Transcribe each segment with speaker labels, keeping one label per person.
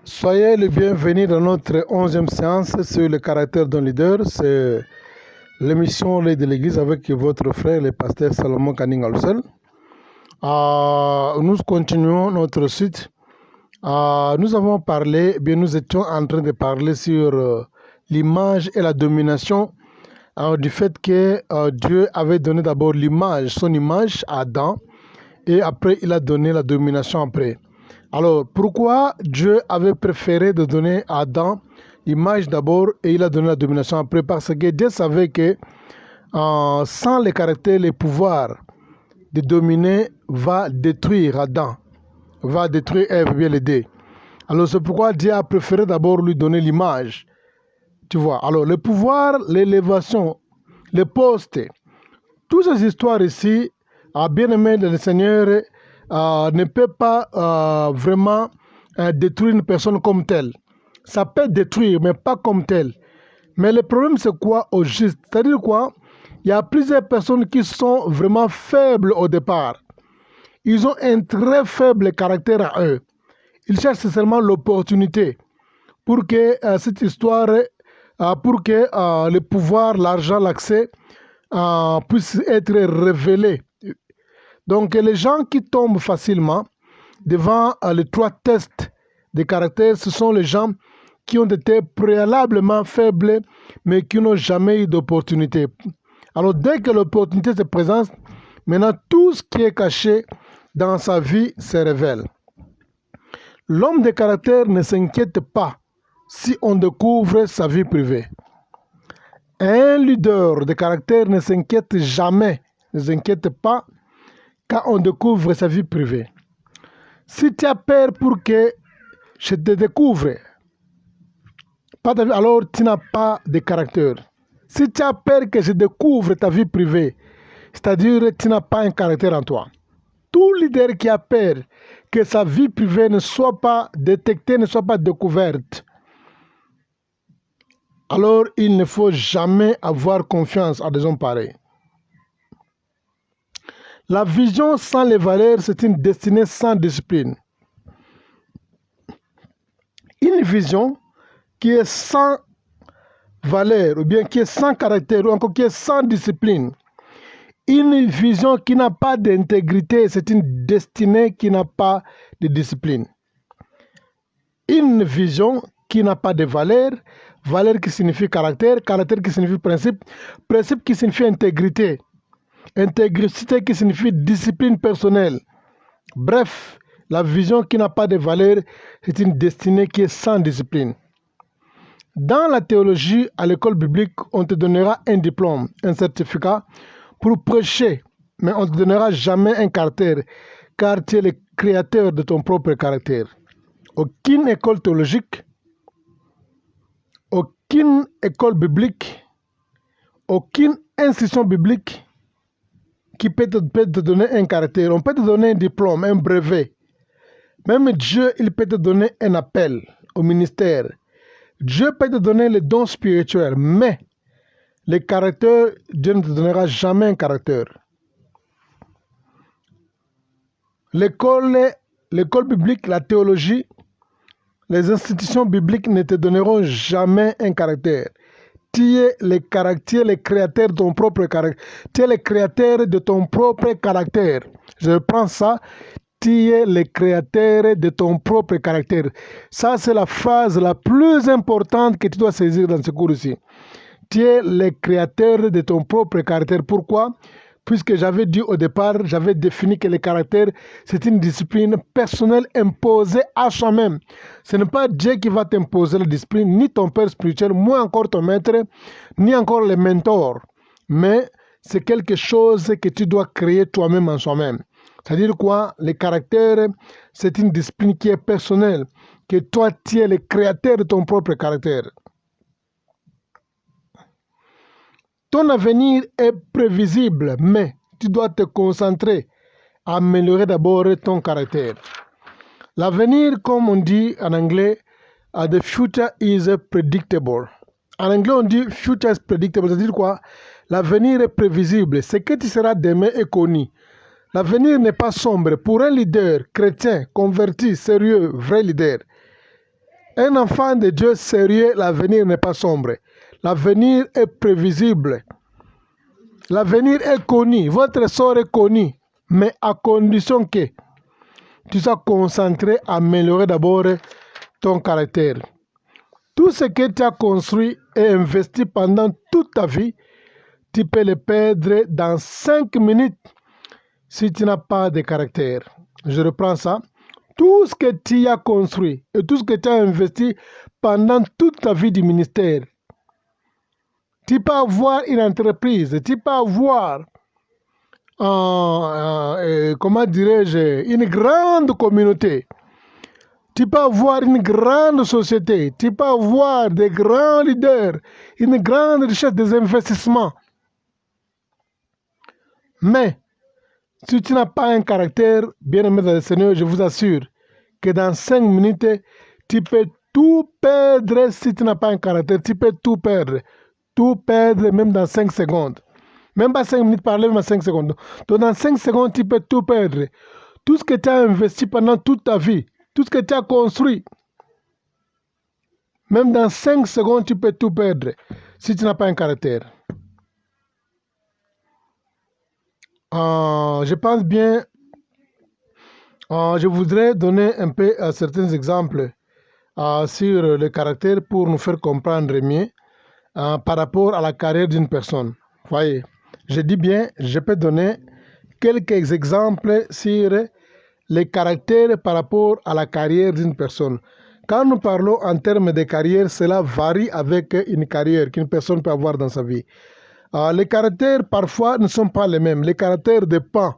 Speaker 1: Soyez le bienvenu dans notre 11e séance sur le caractère d'un leader. C'est l'émission L'œil de l'Église avec votre frère, le pasteur Salomon Kaning Olsel. Nous continuons notre site. Nous étions en train de parler sur l'image et la domination du fait que Dieu avait donné d'abord son image à Adam, et après il a donné la domination après. Alors, pourquoi Dieu avait préféré de donner à Adam l'image d'abord et il a donné la domination après? Parce que Dieu savait que sans les caractères, les pouvoirs de dominer va détruire Adam, va détruire Ève, bien l'aider. Alors, c'est pourquoi Dieu a préféré d'abord lui donner l'image. Tu vois, alors le pouvoir, l'élévation, les postes, toutes ces histoires ici, bien aimé le Seigneur, ne peut pas vraiment détruire une personne comme telle. Ça peut détruire, mais pas comme telle. Mais le problème, c'est quoi au juste? C'est-à-dire quoi? Il y a plusieurs personnes qui sont vraiment faibles au départ. Ils ont un très faible caractère à eux. Ils cherchent seulement l'opportunité pour que cette histoire, pour que le pouvoir, l'argent, l'accès puisse être révélé. Donc, les gens qui tombent facilement devant les trois tests de caractère, ce sont les gens qui ont été préalablement faibles, mais qui n'ont jamais eu d'opportunité. Alors, dès que l'opportunité se présente, maintenant, tout ce qui est caché dans sa vie se révèle. L'homme de caractère ne s'inquiète pas si on découvre sa vie privée. Un leader de caractère ne s'inquiète jamais, ne s'inquiète pas quand on découvre sa vie privée. Si tu as peur pour que je te découvre, alors tu n'as pas de caractère. Si tu as peur que je découvre ta vie privée, c'est-à-dire que tu n'as pas un caractère en toi. Tout leader qui a peur que sa vie privée ne soit pas détectée, ne soit pas découverte, alors il ne faut jamais avoir confiance à des hommes pareils. La vision sans les valeurs, c'est une destinée sans discipline. Une vision qui est sans valeur, ou bien qui est sans caractère, ou encore qui est sans discipline. Une vision qui n'a pas d'intégrité, c'est une destinée qui n'a pas de discipline. Une vision qui n'a pas de valeur, valeur qui signifie caractère, caractère qui signifie principe, principe qui signifie intégrité, intégrité qui signifie discipline personnelle. Bref, la vision qui n'a pas de valeur, c'est une destinée qui est sans discipline. Dans la théologie, à l'école biblique, on te donnera un diplôme, un certificat pour prêcher, mais on ne te donnera jamais un caractère, car tu es le créateur de ton propre caractère. Aucune école théologique, aucune école biblique, aucune institution biblique qui peut te donner un caractère. On peut te donner un diplôme, un brevet. Même Dieu, il peut te donner un appel au ministère. Dieu peut te donner les dons spirituels, mais le caractère, Dieu ne te donnera jamais un caractère. L'école biblique, la théologie, les institutions bibliques ne te donneront jamais un caractère. Tu es le créateur de ton propre caractère. Tu es le créateur de ton propre caractère. Je reprends ça. Tu es le créateur de ton propre caractère. Ça, c'est la phrase la plus importante que tu dois saisir dans ce cours-ci. Tu es le créateur de ton propre caractère. Pourquoi? Puisque j'avais dit au départ, j'avais défini que le caractère, c'est une discipline personnelle imposée à soi-même. Ce n'est pas Dieu qui va t'imposer la discipline, ni ton père spirituel, moins encore ton maître, ni encore les mentors. Mais c'est quelque chose que tu dois créer toi-même en soi-même. C'est-à-dire quoi? Le caractère, c'est une discipline qui est personnelle, que toi, tu es le créateur de ton propre caractère. Ton avenir est prévisible, mais tu dois te concentrer à améliorer d'abord ton caractère. L'avenir, comme on dit en anglais, the future is predictable. En anglais, on dit future is predictable, c'est-à-dire quoi? L'avenir est prévisible. Ce que tu seras demain est connu. L'avenir n'est pas sombre. Pour un leader chrétien, converti, sérieux, vrai leader, Un enfant de Dieu sérieux, l'avenir n'est pas sombre. L'avenir est prévisible. L'avenir est connu. Votre sort est connu. Mais à condition que tu sois concentré à améliorer d'abord ton caractère. Tout ce que tu as construit et investi pendant toute ta vie, tu peux le perdre dans 5 minutes si tu n'as pas de caractère. Je reprends ça. Tout ce que tu as construit et tout ce que tu as investi pendant toute ta vie du ministère, tu peux avoir une entreprise, tu peux avoir, comment dirais-je, une grande communauté. Tu peux avoir une grande société, tu peux avoir des grands leaders, une grande richesse des investissements. Mais si tu n'as pas un caractère, bien-aimé dans le Seigneur, je vous assure que dans 5 minutes, tu peux tout perdre si tu n'as pas un caractère. Tu peux tout perdre. Tout perdre même dans 5 secondes. Même pas 5 minutes, parler même à 5 secondes. Donc dans 5 secondes, tu peux tout perdre. Tout ce que tu as investi pendant toute ta vie, tout ce que tu as construit, même dans 5 secondes, tu peux tout perdre si tu n'as pas un caractère. Je pense bien, je voudrais donner un peu certains exemples sur le caractère pour nous faire comprendre mieux par rapport à la carrière d'une personne. Voyez, je dis bien, je peux donner quelques exemples sur les caractères par rapport à la carrière d'une personne. Quand nous parlons en termes de carrière, cela varie avec une carrière qu'une personne peut avoir dans sa vie. Les caractères parfois ne sont pas les mêmes. Les caractères dépendent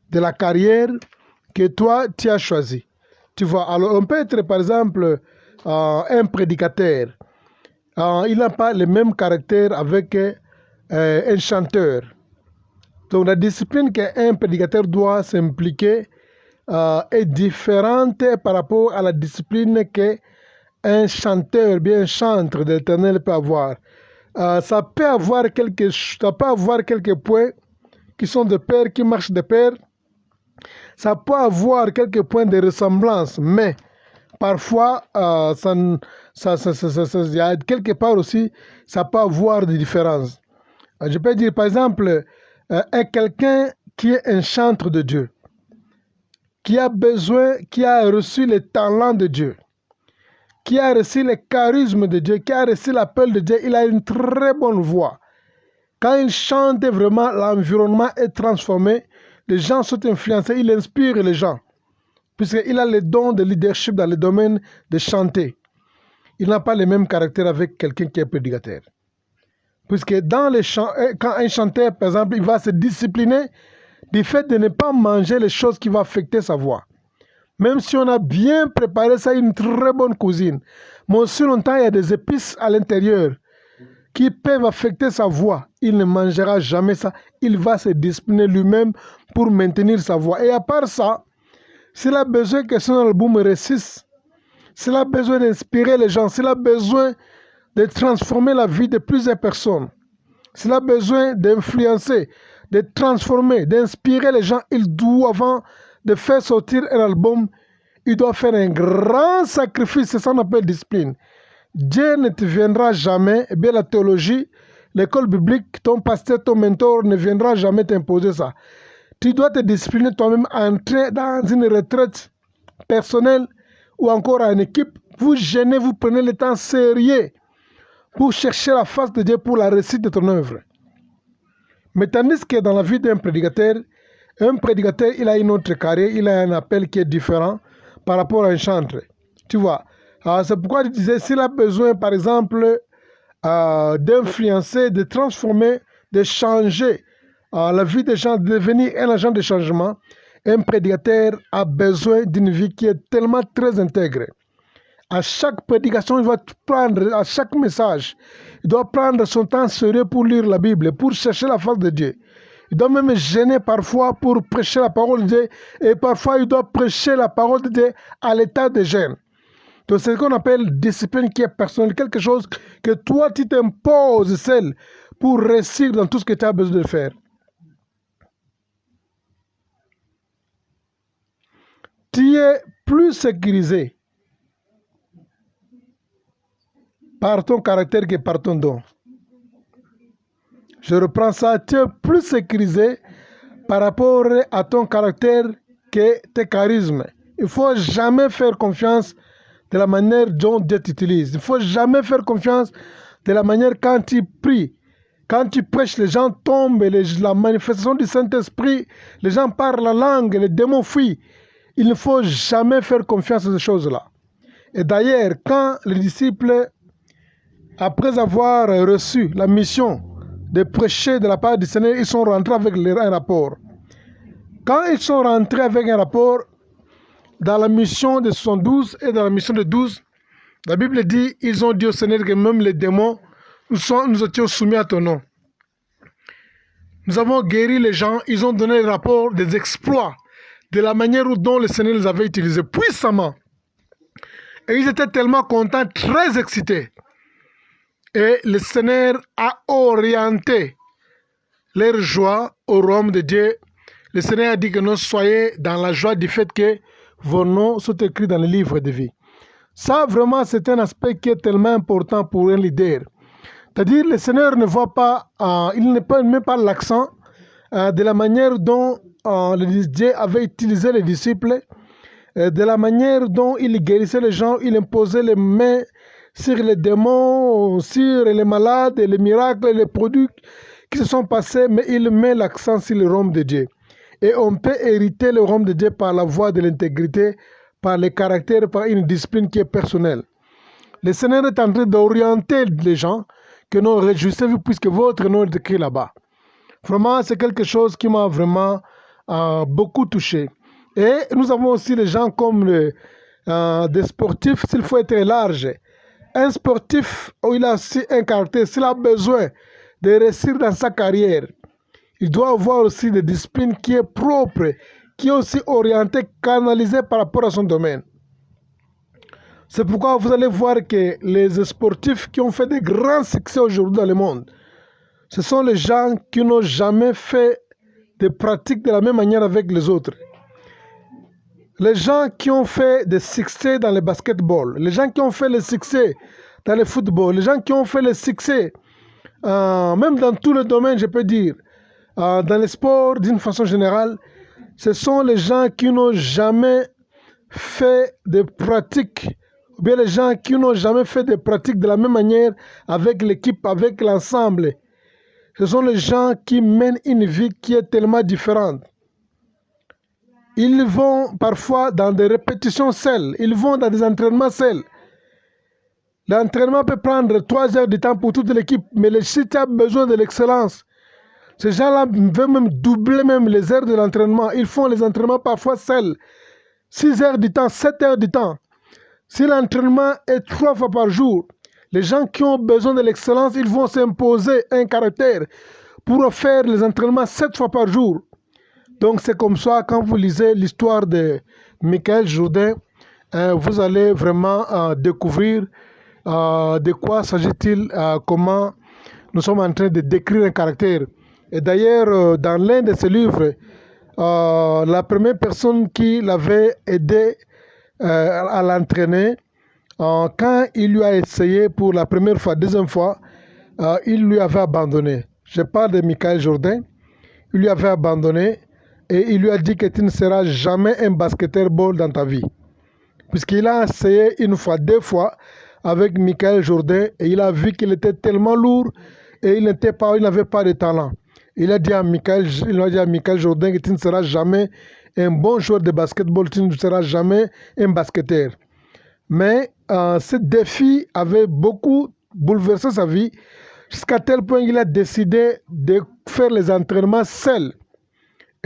Speaker 1: de la carrière que toi tu as choisi. Tu vois, alors on peut être par exemple un prédicateur. Il n'a pas le même caractère avec un chanteur. Donc la discipline qu'un prédicateur doit s'impliquer est différente par rapport à la discipline qu'un chanteur, bien un chantre de l'Éternel peut avoir. Ça peut avoir quelques points qui sont de pair, qui marchent de pair. Ça peut avoir quelques points de ressemblance, mais parfois, il y a quelque part aussi, ça peut avoir des différences. Je peux dire, par exemple, quelqu'un qui est un chantre de Dieu, qui a besoin, qui a reçu le talent de Dieu, qui a reçu le charisme de Dieu, qui a reçu l'appel de Dieu, il a une très bonne voix. Quand il chante, vraiment, l'environnement est transformé, les gens sont influencés, il inspire les gens, puisqu'il a le don de leadership dans le domaine de chanter. Il n'a pas le même caractère avec quelqu'un qui est prédicateur. Puisque dans les chants, quand un chanteur, par exemple, il va se discipliner du fait de ne pas manger les choses qui vont affecter sa voix. Même si on a bien préparé ça, une très bonne cuisine, mais aussi longtemps, il y a des épices à l'intérieur qui peuvent affecter sa voix. Il ne mangera jamais ça. Il va se discipliner lui-même pour maintenir sa voix. Et à part ça, s'il a besoin que son album réussisse, s'il a besoin d'inspirer les gens, s'il a besoin de transformer la vie de plusieurs personnes, s'il a besoin d'influencer, de transformer, d'inspirer les gens, il doit, avant de faire sortir un album, il doit faire un grand sacrifice. C'est ça qu'on appelle discipline. Dieu ne te viendra jamais, et bien la théologie, l'école biblique, ton pasteur, ton mentor ne viendra jamais t'imposer ça. Tu dois te discipliner toi-même, entrer dans une retraite personnelle ou encore en équipe. Vous gênez, vous prenez le temps sérieux pour chercher la face de Dieu pour la réussite de ton œuvre. Mais tandis que dans la vie d'un prédicateur, il a une autre carrière, il a un appel qui est différent par rapport à un chantre. Tu vois, c'est pourquoi je disais, s'il a besoin, par exemple, d'influencer, de transformer, de changer la vie des gens, de devenir un agent de changement, un prédicateur a besoin d'une vie qui est tellement très intégrée. À chaque prédication, il va prendre, à chaque message, il doit prendre son temps sérieux pour lire la Bible, pour chercher la face de Dieu. Il doit même gêner parfois pour prêcher la parole de Dieu, et parfois il doit prêcher la parole de Dieu à l'état de gêne. Donc c'est ce qu'on appelle discipline qui est personnelle, quelque chose que toi tu t'imposes seul pour réussir dans tout ce que tu as besoin de faire. Tu es plus sécurisé par ton caractère que par ton don. Je reprends ça, tu es plus sécurisé par rapport à ton caractère que tes charismes. Il ne faut jamais faire confiance de la manière dont Dieu t'utilise. Il ne faut jamais faire confiance de la manière quand tu pries. Quand tu prêches, les gens tombent, la manifestation du Saint-Esprit, les gens parlent la langue, les démons fuient. Il ne faut jamais faire confiance à ces choses-là. Et d'ailleurs, quand les disciples, après avoir reçu la mission de prêcher de la part du Seigneur, ils sont rentrés avec un rapport. Quand ils sont rentrés avec un rapport, dans la mission de 72 et dans la mission de 12, la Bible dit, ils ont dit au Seigneur que même les démons, nous étions soumis à ton nom. Nous avons guéri les gens, ils ont donné le rapport des exploits, de la manière dont le Seigneur les avait utilisés puissamment. Et ils étaient tellement contents, très excités. Et le Seigneur a orienté leur joie au royaume de Dieu. Le Seigneur a dit que nous soyons dans la joie du fait que vos noms sont écrits dans le livre de vie. Ça, vraiment, c'est un aspect qui est tellement important pour un leader. C'est-à-dire, le Seigneur ne voit pas, il ne met pas l'accent de la manière dont Dieu avait utilisé les disciples, de la manière dont il guérissait les gens, il imposait les mains sur les démons, sur les malades, les miracles, les produits qui se sont passés, mais il met l'accent sur le royaume de Dieu. Et on peut hériter le royaume de Dieu par la voie de l'intégrité, par le caractère, par une discipline qui est personnelle. Le Seigneur est en train d'orienter les gens que nous réjouissez-vous puisque votre nom est écrit là-bas. Vraiment, c'est quelque chose qui m'a vraiment beaucoup touché. Et nous avons aussi les gens comme des sportifs, s'il faut être large. Un sportif, il a aussi un caractère, s'il a besoin de réussir dans sa carrière, il doit avoir aussi des disciplines qui est propre, qui est aussi orientée, canalisée par rapport à son domaine. C'est pourquoi vous allez voir que les sportifs qui ont fait de grands succès aujourd'hui dans le monde, ce sont les gens qui n'ont jamais fait de pratiques de la même manière avec les autres. Les gens qui ont fait des succès dans le basketball, les gens qui ont fait le succès dans le football, les gens qui ont fait le succès, même dans tous les domaines, je peux dire, dans le sport d'une façon générale, ce sont les gens qui n'ont jamais fait de pratiques, ou bien les gens qui n'ont jamais fait de pratiques de la même manière avec l'équipe, avec l'ensemble. Ce sont les gens qui mènent une vie qui est tellement différente. Ils vont parfois dans des répétitions seules, ils vont dans des entraînements seuls. L'entraînement peut prendre 3 heures de temps pour toute l'équipe, mais si tu as besoin de l'excellence, ces gens-là veulent même doubler même les heures de l'entraînement. Ils font les entraînements parfois seuls. 6 heures du temps, 7 heures du temps. Si l'entraînement est 3 fois par jour, les gens qui ont besoin de l'excellence, ils vont s'imposer un caractère pour faire les entraînements 7 fois par jour. Donc c'est comme ça, quand vous lisez l'histoire de Michael Jourdain, vous allez vraiment découvrir de quoi s'agit-il, comment nous sommes en train de décrire un caractère. Et d'ailleurs, dans l'un de ses livres, la première personne qui l'avait aidé à l'entraîner, quand il lui a essayé pour la première fois, deuxième fois, il lui avait abandonné. Je parle de Michael Jourdain. Il lui avait abandonné et il lui a dit que tu ne seras jamais un basketteur ball dans ta vie. Puisqu'il a essayé une fois, 2 fois avec Michael Jourdain et il a vu qu'il était tellement lourd et il n'avait pas de talent. Il a dit à Michael Jourdain que tu ne seras jamais un bon joueur de basketball, tu ne seras jamais un basketteur. Mais ce défi avait beaucoup bouleversé sa vie jusqu'à tel point qu'il a décidé de faire les entraînements seul.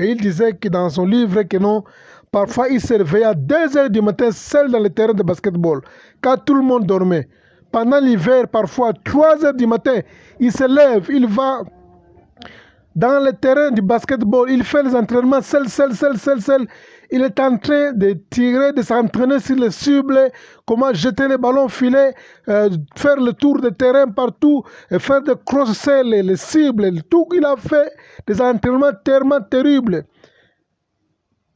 Speaker 1: Et il disait que dans son livre que non, parfois il se réveillait à 2 heures du matin seul dans le terrain de basketball, quand tout le monde dormait. Pendant l'hiver, parfois 3 heures du matin, il se lève, il va dans le terrain du basketball, il fait les entraînements seul. Il est en train de tirer, de s'entraîner sur les cibles, comment jeter les ballons filets, faire le tour de terrain partout, faire des cross-sell, les cibles, tout. Il a fait des entraînements tellement terribles.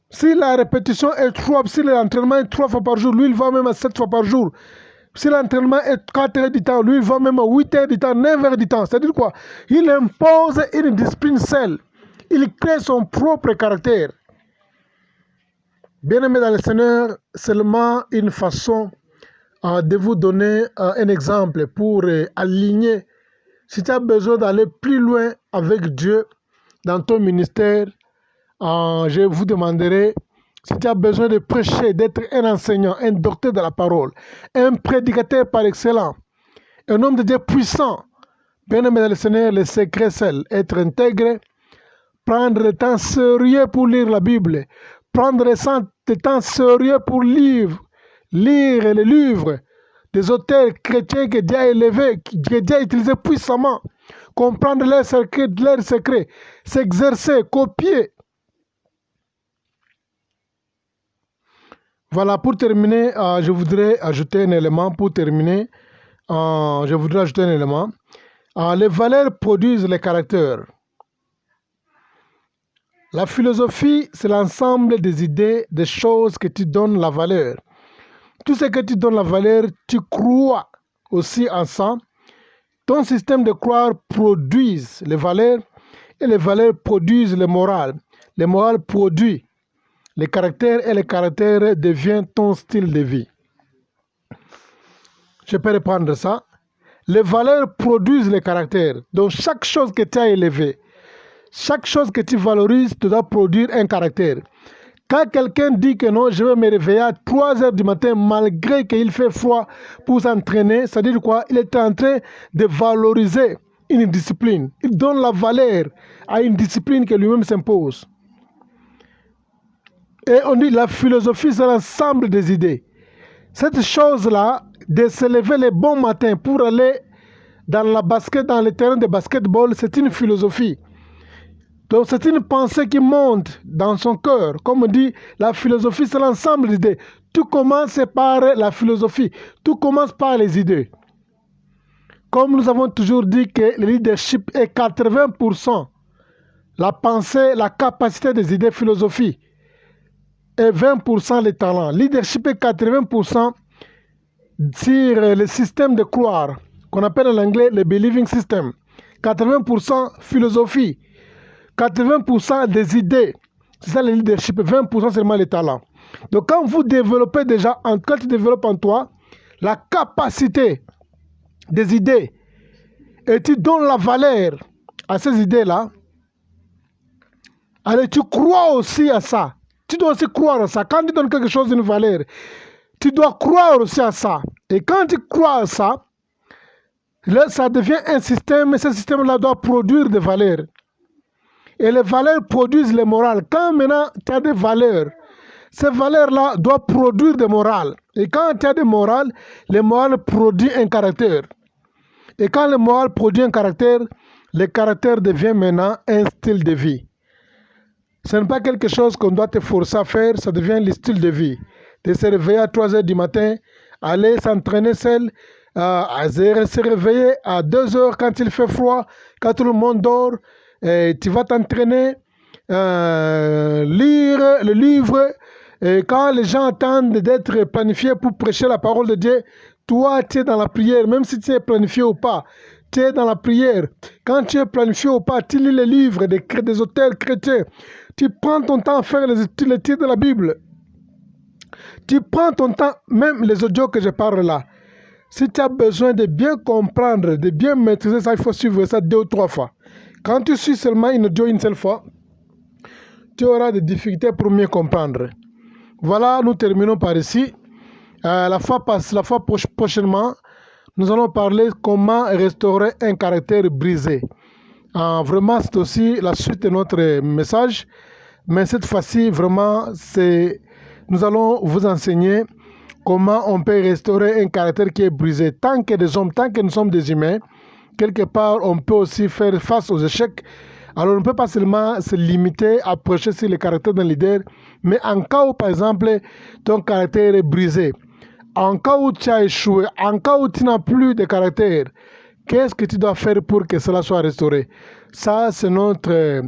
Speaker 1: Si la répétition est 3, si l'entraînement est 3 fois par jour, lui il va même à 7 fois par jour. Si l'entraînement est 4 heures du temps, lui, il va même à 8 heures du temps, 9 heures du temps. C'est-à-dire quoi? Il impose une discipline seule. Il crée son propre caractère. Bien-aimé dans le Seigneur, seulement une façon de vous donner un exemple pour aligner. Si tu as besoin d'aller plus loin avec Dieu dans ton ministère, je vous demanderai, si tu as besoin de prêcher, d'être un enseignant, un docteur de la parole, un prédicateur par excellence, un homme de Dieu puissant, bien-aimé dans le Seigneur, le secret c'est être intègre, prendre le temps sérieux pour lire la Bible, prendre le temps sérieux pour lire les livres des auteurs chrétiens que Dieu a élevés, que Dieu a utilisés puissamment, comprendre leurs secrets, s'exercer, copier. Voilà, pour terminer, je voudrais ajouter un élément. Les valeurs produisent les caractères. La philosophie, c'est l'ensemble des idées, des choses que tu donnes la valeur. Tout ce que tu donnes la valeur, tu crois aussi en ça. Ton système de croire produit les valeurs et les valeurs produisent le moral. Le moral produit les caractères et les caractères deviennent ton style de vie. Je peux reprendre ça. Les valeurs produisent les caractères. Donc chaque chose que tu as élevée, chaque chose que tu valorises, tu dois produire un caractère. Quand quelqu'un dit que non, je vais me réveiller à 3 heures du matin malgré qu'il fait froid pour s'entraîner, ça veut dire quoi? Il est en train de valoriser une discipline. Il donne la valeur à une discipline que lui-même s'impose. Et on dit la philosophie, c'est l'ensemble des idées. Cette chose-là, de se lever le bon matin pour aller dans le terrain de basketball, c'est une philosophie. Donc c'est une pensée qui monte dans son cœur. Comme on dit, la philosophie, c'est l'ensemble des idées. Tout commence par la philosophie. Tout commence par les idées. Comme nous avons toujours dit que le leadership est 80%. La pensée, la capacité des idées, philosophie. Et 20% les talents. Leadership est 80% sur le système de croire, qu'on appelle en anglais le believing system. 80% philosophie. 80% des idées, c'est ça le leadership, 20% seulement les talents. Donc quand vous développez déjà, quand tu développes en toi la capacité des idées et tu donnes la valeur à ces idées-là, allez, tu crois aussi à ça. Tu dois aussi croire à ça. Quand tu donnes quelque chose d'une valeur, tu dois croire aussi à ça. Et quand tu crois à ça, là, ça devient un système et ce système-là doit produire des valeurs. Et les valeurs produisent le moral. Quand maintenant tu as des valeurs, ces valeurs-là doivent produire des morales. Et quand tu as des morales, le moral produit un caractère. Et quand le moral produit un caractère, le caractère devient maintenant un style de vie. Ce n'est pas quelque chose qu'on doit te forcer à faire, ça devient le style de vie. De se réveiller à 3 heures du matin, aller s'entraîner seul, se réveiller à 2 heures quand il fait froid, quand tout le monde dort, et tu vas t'entraîner, lire le livre, et quand les gens attendent d'être planifiés pour prêcher la parole de Dieu, toi tu es dans la prière, même si tu es planifié ou pas, tu es dans la prière. Quand tu es planifié ou pas, tu lis les livres des auteurs chrétiens, tu prends ton temps à faire les études de la Bible. Tu prends ton temps, même les audios que je parle là. Si tu as besoin de bien comprendre, de bien maîtriser ça, il faut suivre ça 2 ou 3 fois. Quand tu suis seulement une audio une seule fois, tu auras des difficultés pour mieux comprendre. Voilà, nous terminons par ici. La fois prochainement, nous allons parler comment restaurer un caractère brisé. Vraiment, c'est aussi la suite de notre message. Mais cette fois-ci, vraiment, nous allons vous enseigner comment on peut restaurer un caractère qui est brisé. Tant que nous sommes des humains, quelque part, on peut aussi faire face aux échecs. Alors, on ne peut pas seulement se limiter à prêcher sur le caractère d'un leader, mais en cas où, par exemple, ton caractère est brisé, en cas où tu as échoué, en cas où tu n'as plus de caractère, qu'est-ce que tu dois faire pour que cela soit restauré? Ça, c'est notre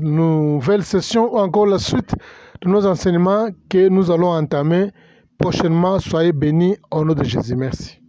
Speaker 1: nouvelle session ou encore la suite de nos enseignements que nous allons entamer prochainement. Soyez bénis au nom de Jésus. Merci.